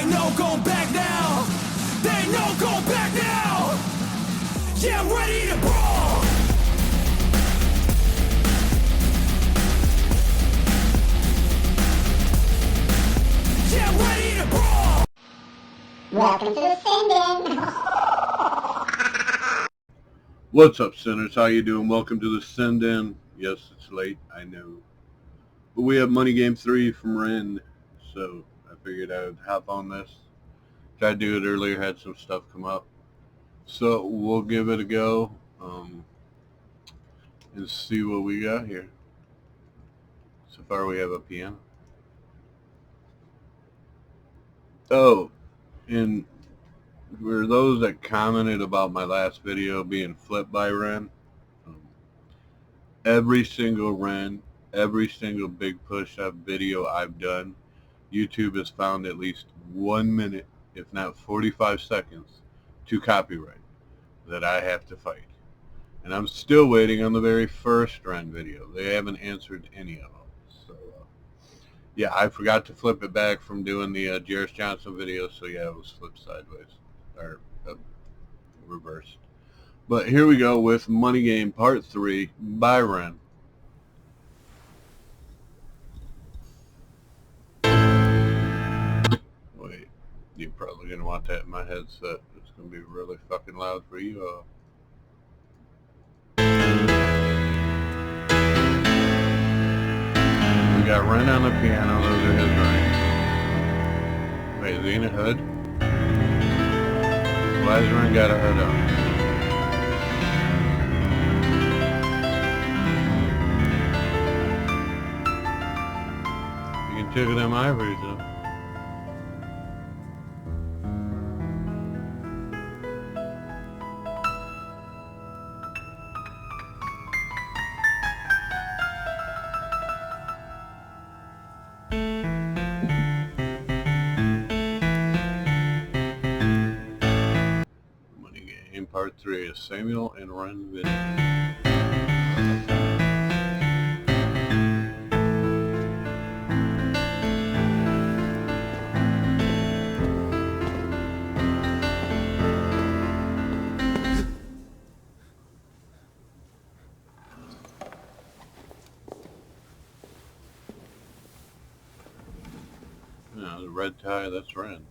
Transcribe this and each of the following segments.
ain't no going back now. There ain't no going back now. Yeah, I'm ready to brawl. Yeah, I'm ready to brawl. Welcome to the thesinden. What's up, sinners? How you doing? Welcome to the thesinden. Yes, it's late, I know. But we have Money Game 3 from Ren, so I figured I would hop on this. Tried to do it earlier, had some stuff come up. So we'll give it a go and see what we got here. So far we have a piano. Oh, and for those that commented about my last video being flipped by Ren, every single Ren, every single big push-up video I've done, YouTube has found at least 1 minute, if not 45 seconds, to copyright that I have to fight. And I'm still waiting on the very first Ren video. They haven't answered any of them. So, yeah, I forgot to flip it back from doing the Jairus Johnson video, so yeah, it was flipped sideways, or reversed. But here we go with Money Game Part 3 by Ren. Wait, you're probably going to want that in my headset. It's going to be really fucking loud for you all. We got Ren on the piano, those are his rings. Wait, is he in a hood? Why has Ren got a hood on? You can tickle them ivories though. Part 3 is Samuel and Ren video. Now the red tie, that's Ren.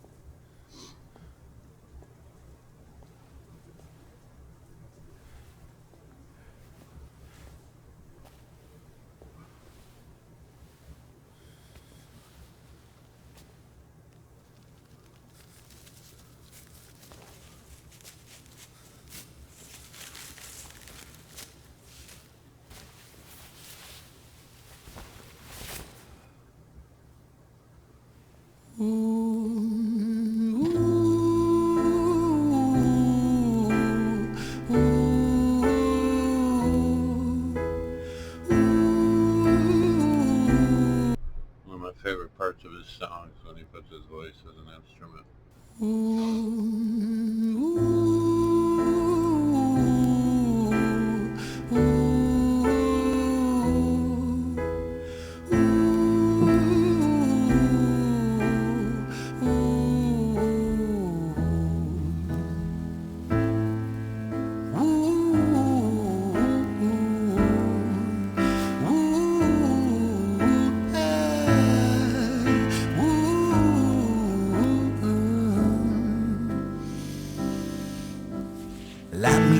Favorite parts of his songs when he puts his voice as an instrument.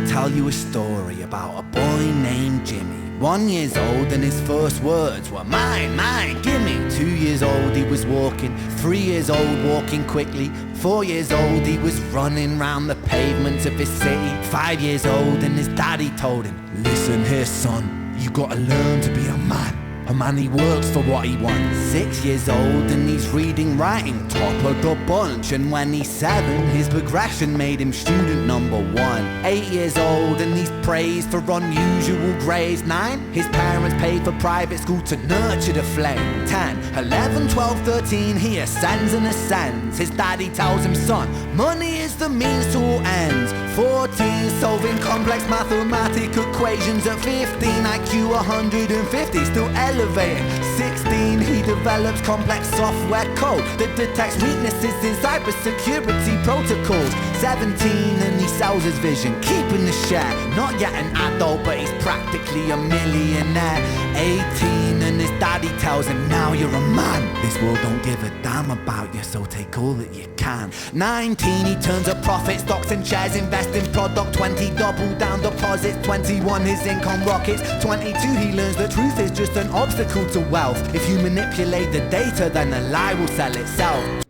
Tell you a story about a boy named Jimmy. 1 year old and his first words were mine, mine, gimme. 2 years old he was walking, 3 years old walking quickly. 4 years old he was running round the pavements of his city. 5 years old and his daddy told him, listen here son, you gotta learn to be a man. A man, he works for what he wants. 6 years old and he's reading, writing, top of the bunch. And when he's 7, his progression made him student number 1. 8 years old and he's praised for unusual grades. 9, his parents paid for private school to nurture the flame. 10, 11, 12, 13, he ascends and ascends. His daddy tells him, son, money is the means to all ends. 14, solving complex mathematic equations. At 15, IQ 150, still elevating. 16, he develops complex software code that detects weaknesses in cybersecurity protocols. 17, and he sells his vision, keeping the share. Not yet an adult, but he's practically a millionaire. 18, and his daddy tells him, now you're a man. This world don't give a damn about you, so take all that you can. 19, he turns a profit, stocks and shares, invest in product. 20, double down deposits. 21, his income rockets. 22, he learns the truth is just an obstacle to wealth. If you manipulate the data, then the lie will sell itself.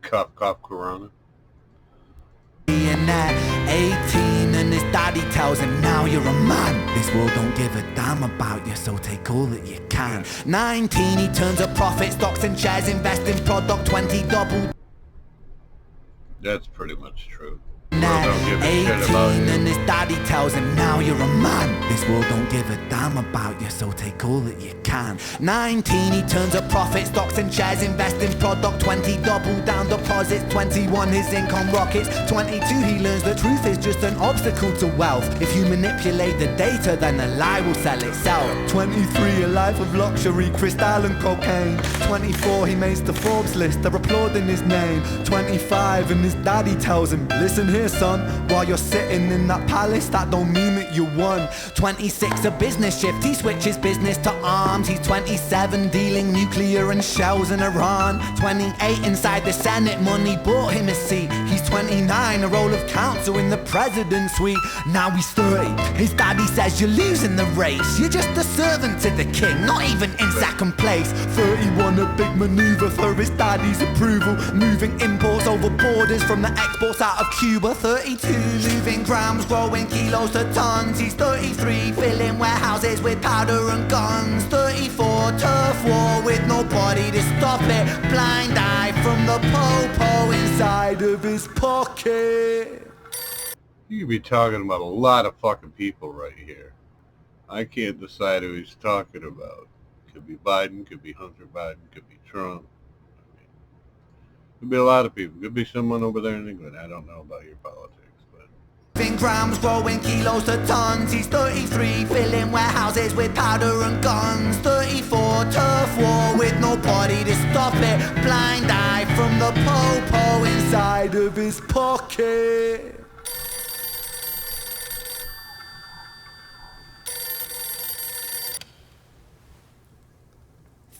Cough, cough, corona. 18, and his daddy tells him, now you're a man. This world don't give a damn about you, so take all that you can. 19, he turns a profit, stocks and shares, invest in product. 20, double. That's pretty much true. 18, and his daddy tells him, now you're a man. This world don't give a damn about you, so take all that you can. 19, he turns a profit, stocks and shares, invest in product. 20, double down deposits. 21, his income rockets. 22, he learns the truth is just an obstacle to wealth. If you manipulate the data, then the lie will sell itself. 23, a life of luxury, crystal and cocaine. 24, he makes the Forbes list, they're applauding his name. 25, and his daddy tells him, listen here son, while you're sitting in that palace, that don't mean that you won. 26, a business shift, he switches business to arms. He's 27, dealing nuclear and shells in Iran. 28, inside the Senate, money bought him a seat. He's 29, a role of counsel in the president's suite. Now he's 30, his daddy says you're losing the race. You're just a servant to the king, not even in second place. 31, a big maneuver for his daddy's approval, moving imports over borders from the exports out of Cuba. 32, moving grams, growing kilos to tons. He's 33, filling warehouses with powder and guns. 34, turf war with nobody to stop it. Blind eye from the po-po inside of his pocket. You could be talking about a lot of fucking people right here. I can't decide who he's talking about. Could be Biden, could be Hunter Biden, could be Trump. Could be a lot of people. Could be someone over there in England. I don't know about your politics, but... In grams, growing kilos to tons. He's 33, filling warehouses with powder and guns. 34, turf war with nobody to stop it. Blind eye from the po-po inside of his pocket.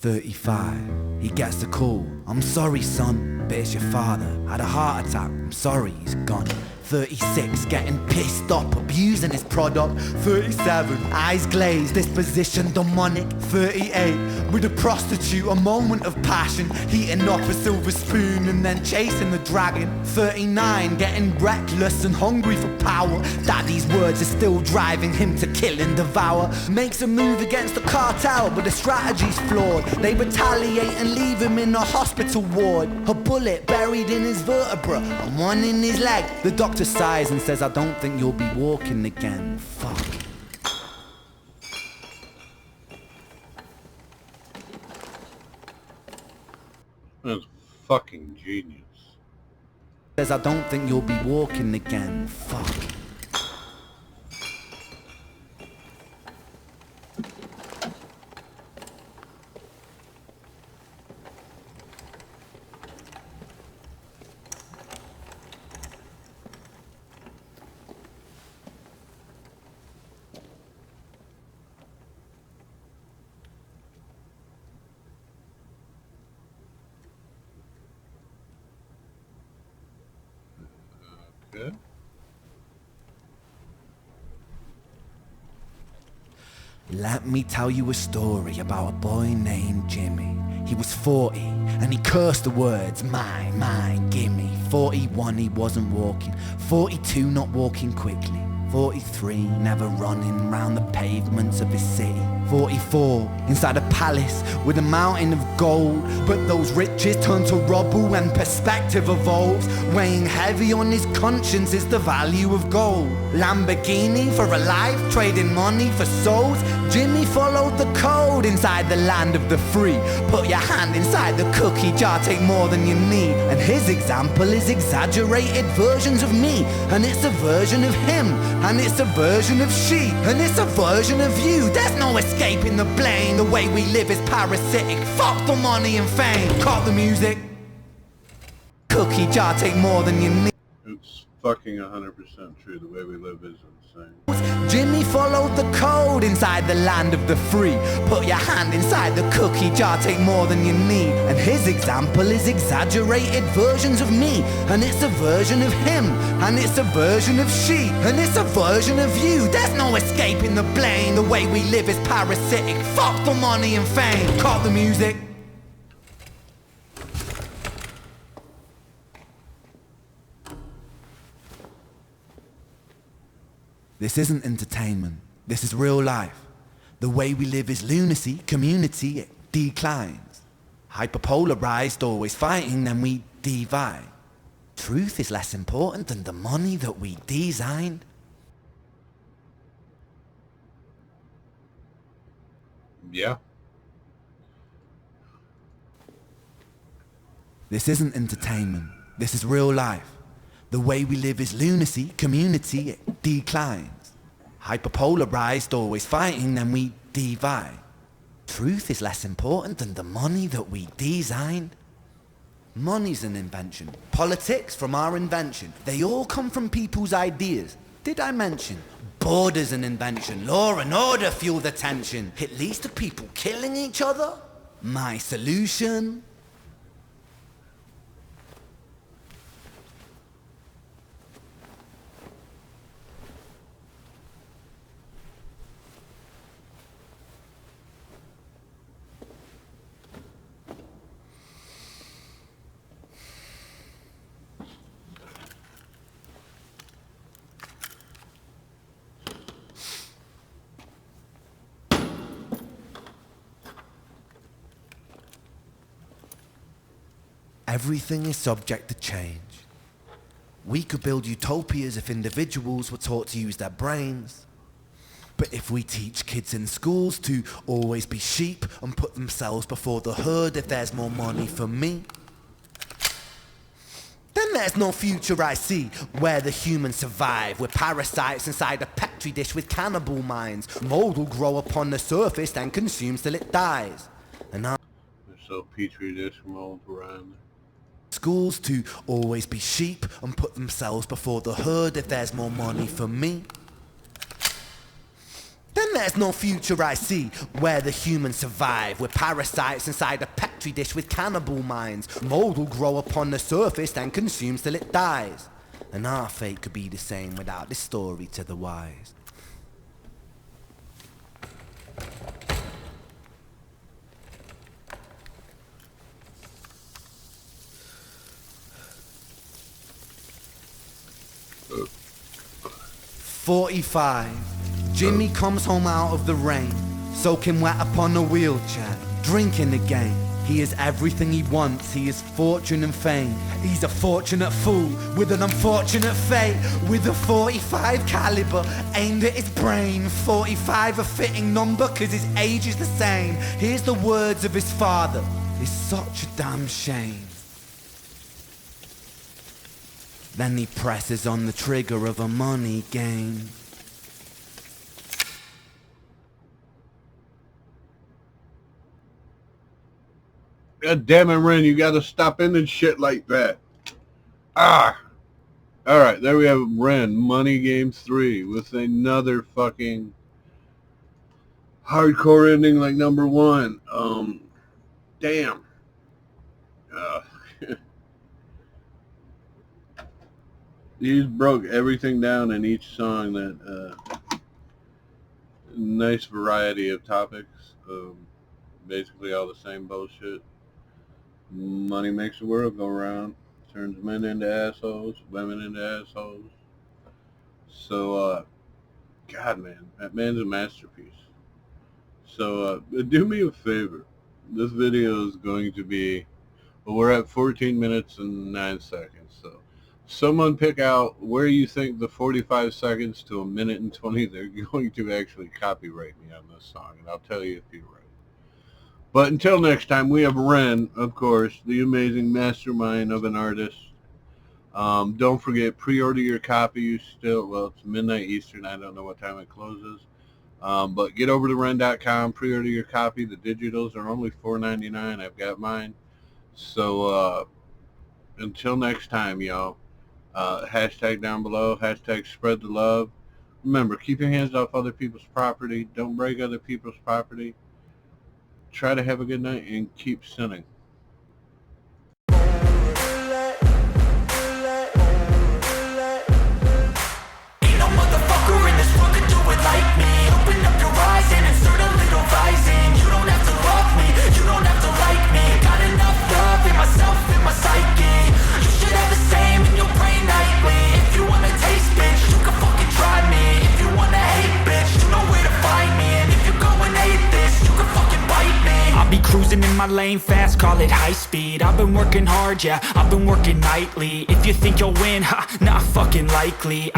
"35, he gets the call. I'm sorry, son, but it's your father. Had a heart attack. I'm sorry, he's gone. 36, getting pissed up, abusing his product. 37, eyes glazed, disposition demonic. 38, with a prostitute, a moment of passion, heating up a silver spoon and then chasing the dragon. 39, getting reckless and hungry for power. Daddy's words are still driving him to kill and devour. Makes a move against the cartel, but the strategy's flawed. They retaliate and leave him in a hospital ward. A bullet buried in his vertebra and one in his leg. The doctor sighs and says, I don't think you'll be walking again. Fuck. That's fucking genius. Says, I don't think you'll be walking again. Fuck. Good. Let me tell you a story about a boy named Jimmy. He was 40 and he cursed the words, mine, gimme. 41, he wasn't walking. 42, not walking quickly. 43, never running round the pavements of his city. 44, inside a palace with a mountain of gold. But those riches turn to rubble when perspective evolves. Weighing heavy on his conscience is the value of gold. Lamborghini for a life, trading money for souls. Jimmy followed the code inside the land of the free. Put your hand inside the cookie jar, take more than you need. And his example is exaggerated versions of me. And it's a version of him, and it's a version of she, and it's a version of you. There's no escaping the blame. The way we live is parasitic. Fuck the money and fame. Cut the music. Cookie jar, take more than you need. It's fucking 100% true. The way we live is insane. Jimmy followed the code inside the land of the free. Put your hand inside the cookie jar, take more than you need. And his example is exaggerated versions of me. And it's a version of him, and it's a version of she, and it's a version of you. There's no escaping the blame. The way we live is parasitic. Fuck the money and fame. Cut the music. This isn't entertainment, this is real life. The way we live is lunacy, community, it declines. Hyperpolarized, always fighting, then we divide. Truth is less important than the money that we designed. Yeah. This isn't entertainment, this is real life. The way we live is lunacy, community, it declines. Hyperpolarized, always fighting, then we divide. Truth is less important than the money that we designed. Money's an invention. Politics from our invention. They all come from people's ideas. Did I mention? Border's an invention. Law and order fuel the tension. It leads to people killing each other. My solution? Everything is subject to change. We could build utopias if individuals were taught to use their brains. But if we teach kids in schools to always be sheep and put themselves before the herd if there's more money for me, then there's no future I see where the humans survive. We're parasites inside a petri dish with cannibal minds. Mold will grow upon the surface then consumes till it dies. And There's so petri dish mold around. Schools to always be sheep and put themselves before the herd if there's more money for me. Then there's no future I see where the humans survive. We're parasites inside a petri dish with cannibal minds. Mold will grow upon the surface then consumes till it dies. And our fate could be the same without this story to the wise. Uh. 45. Jimmy comes home out of the rain, soaking wet upon a wheelchair, drinking again. He is everything he wants, he is fortune and fame. He's a fortunate fool with an unfortunate fate. With a 45 caliber aimed at his brain. 45 a fitting number cause his age is the same. Here's the words of his father, it's such a damn shame. Then he presses on the trigger of a money game. God damn it, Ren, you gotta stop ending shit like that. Ah! Alright, there we have Ren, Money Game 3, with another fucking hardcore ending like number 1. Damn. He's broke everything down in each song. That nice variety of topics. Basically all the same bullshit. Money makes the world go round. Turns men into assholes, women into assholes. So, God, man, that man's a masterpiece. So, do me a favor. This video is going to be, well, we're at 14 minutes and 9 seconds, so Someone pick out where you think the 45 seconds to a minute and 20 they're going to actually copyright me on this song, and I'll tell you if you're right. But until next time, we have Ren, of course, the amazing mastermind of an artist. Don't forget, pre-order your copy. Well, it's midnight Eastern. I don't know what time it closes. But get over to Ren.com, pre-order your copy. The digitals are only $4.99. I've got mine. So until next time, y'all. Hashtag down below. Hashtag spread the love. Remember, keep your hands off other people's property. Don't break other people's property. Try to have a good night and keep sinning. Cruising in my lane fast, call it high speed. I've been working hard, yeah, I've been working nightly. If you think you'll win, ha, not fucking likely.